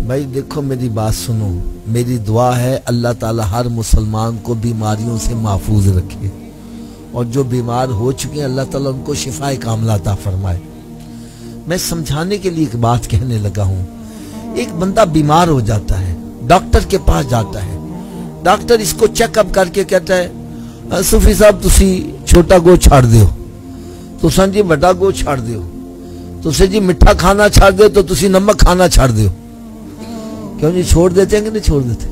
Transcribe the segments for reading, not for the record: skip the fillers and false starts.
भाई देखो मेरी बात सुनो, मेरी दुआ है अल्लाह ताला हर मुसलमान को बीमारियों से महफूज रखे और जो बीमार हो चुके हैं अल्लाह ताला उनको शिफाए कामिला अता फरमाए। मैं समझाने के लिए एक बात कहने लगा हूँ। एक बंदा बीमार हो जाता है, डॉक्टर के पास जाता है, डॉक्टर इसको चेकअप करके कहता है सूफी साहब तुसी छोटा गो छाड़ दियो, तुसा जी बड़ा गो छाड़ दियो, तुसे जी मिठा खाना छाड़ दियो तो तुसी नमक खाना छाड़ दियो। क्यों जी छोड़ देते हैं कि नहीं छोड़ देते?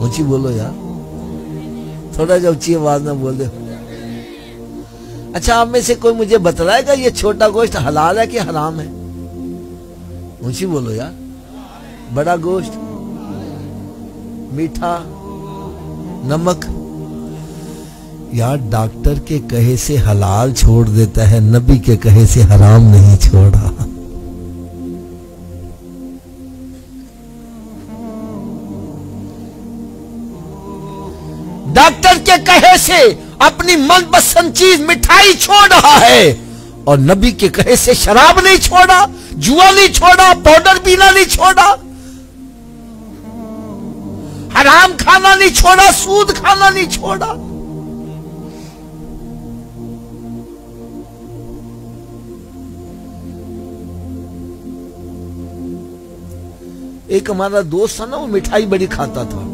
ऊंची बोलो यार, थोड़ा जा ऊंची आवाज ना बोल दे। अच्छा आप में से कोई मुझे बतलाएगा ये छोटा गोश्त हलाल है कि हराम है? ऊंची बोलो यार। बड़ा गोश्त, मीठा, नमक, यार डॉक्टर के कहे से हलाल छोड़ देता है, नबी के कहे से हराम नहीं छोड़ा। डॉक्टर के कहे से अपनी मनपसंद चीज मिठाई छोड़ रहा है और नबी के कहे से शराब नहीं छोड़ा, जुआ नहीं छोड़ा, पाउडर पीना नहीं छोड़ा, हराम खाना नहीं छोड़ा, सूद खाना नहीं छोड़ा। एक हमारा दोस्त था ना, वो मिठाई बड़ी खाता था,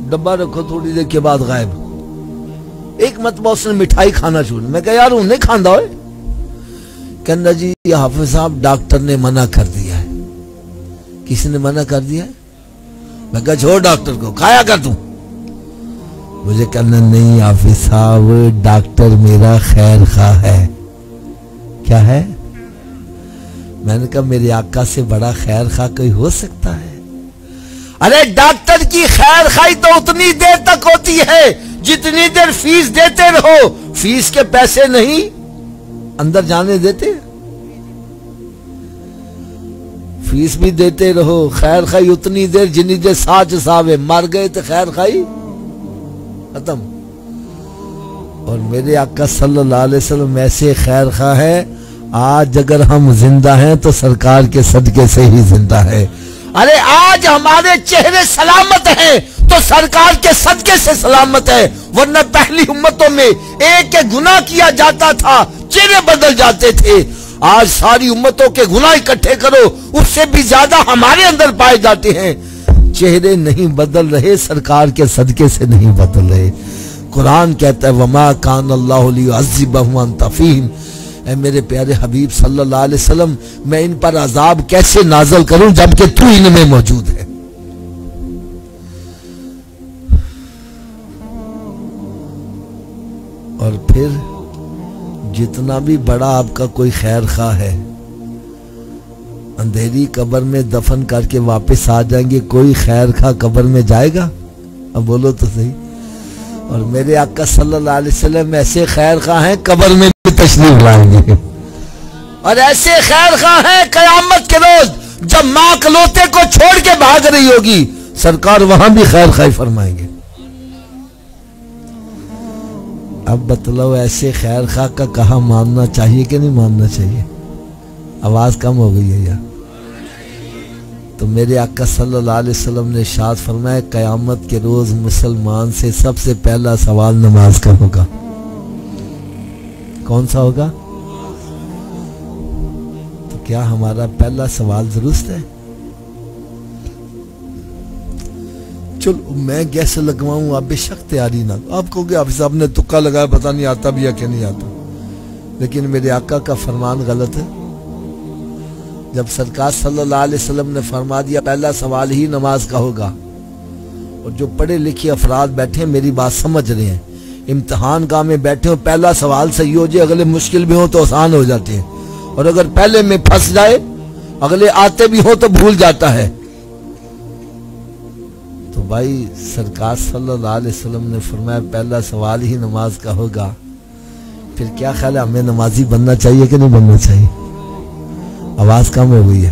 डब्बा रखो थोड़ी देर के बाद गायब। एक मतबा उसने मिठाई खाना छोड़। मैं कहा यार उन्हें खांदा हो? कहना जी हाफिज साहब डॉक्टर ने मना कर दिया है। किसी ने मना कर दिया है? मैं कहा छोड़ डॉक्टर को, खाया कर तू। मुझे कहना नहीं हाफिज साहब डॉक्टर मेरा खैर खा है। क्या है? मैंने कहा मेरे आका से बड़ा खैर खा कोई हो सकता है? अरे डॉक्टर की खैर खाई तो उतनी देर तक होती है जितनी देर फीस देते रहो। फीस के पैसे नहीं अंदर जाने देते, फीस भी देते रहो। खैर खाई उतनी देर जितनी देर साच साहब मर गए तो खैर खाई खत्म। और मेरे आका सल्लल्लाहु अलैहि वसल्लम ऐसे खैर खा है, आज अगर हम जिंदा हैं तो सरकार के सदके से ही जिंदा है। अरे आज हमारे चेहरे सलामत हैं तो सरकार के सदके से सलामत है, वरना पहली उम्मतों में एक के गुनाह किया जाता था चेहरे बदल जाते थे। आज सारी उम्मतों के गुनाह इकट्ठे करो उससे भी ज्यादा हमारे अंदर पाए जाते हैं। चेहरे नहीं बदल रहे, सरकार के सदके से नहीं बदल रहे। कुरान कहता है वमा कान अल्लाहु लियुअज़्ज़िबहुम व अंत फ़ीहिम। ऐ मेरे प्यारे हबीब सल्लल्लाहु अलैहि वसल्लम मैं इन पर अजाब कैसे नाज़िल करूं जबकि तू इनमें मौजूद है। और फिर जितना भी बड़ा आपका कोई खैर खा है, अंधेरी कब्र में दफन करके वापस आ जाएंगे, कोई खैर खा कब्र में जाएगा? अब बोलो तो सही। और मेरे आका सल्लल्लाहु अलैहि वसल्लम ऐसे खैर खा हैं कब्र में भी तशरीफ लाएंगे, और ऐसे खैर खा हैं कयामत के रोज जब मां कलोते को छोड़ के भाग रही होगी सरकार वहां भी खैर खाई फरमाएंगे। अब बतलाओ ऐसे खैर खा का कहा मानना चाहिए कि नहीं मानना चाहिए? आवाज कम हो गई है यार। तो मेरे आका सल्लल्लाहु अलैहि वसल्लम ने इरशाद फरमाया कयामत के रोज मुसलमान से सबसे पहला सवाल नमाज का होगा। कौन सा होगा? तो क्या हमारा पहला सवाल दुरुस्त है? चलो मैं कैसे लगवाऊं, आप बेशक तैयारी ना। आप कहोगे आप साहब ने तुक्का लगाया, पता नहीं आता भी या क्या नहीं आता, लेकिन मेरे आका का फरमान गलत है। जब सरकार सल्लल्लाहु अलैहि वसल्लम ने फरमा दिया पहला सवाल ही नमाज का होगा, और जो पढ़े लिखे अफराद बैठे मेरी बात समझ रहे हैं, इम्तिहान गाह में बैठे हो पहला सवाल सही हो जाए, अगले मुश्किल भी हो तो आसान हो जाते हैं, और अगर पहले में फंस जाए अगले आते भी हो तो भूल जाता है। तो भाई सरकार सल्लल्लाहु अलैहि वसल्लम ने फरमाया पहला सवाल ही नमाज का होगा। फिर क्या ख्याल है हमें नमाजी बनना चाहिए कि नहीं बनना चाहिए? आवाज कम हो गई है।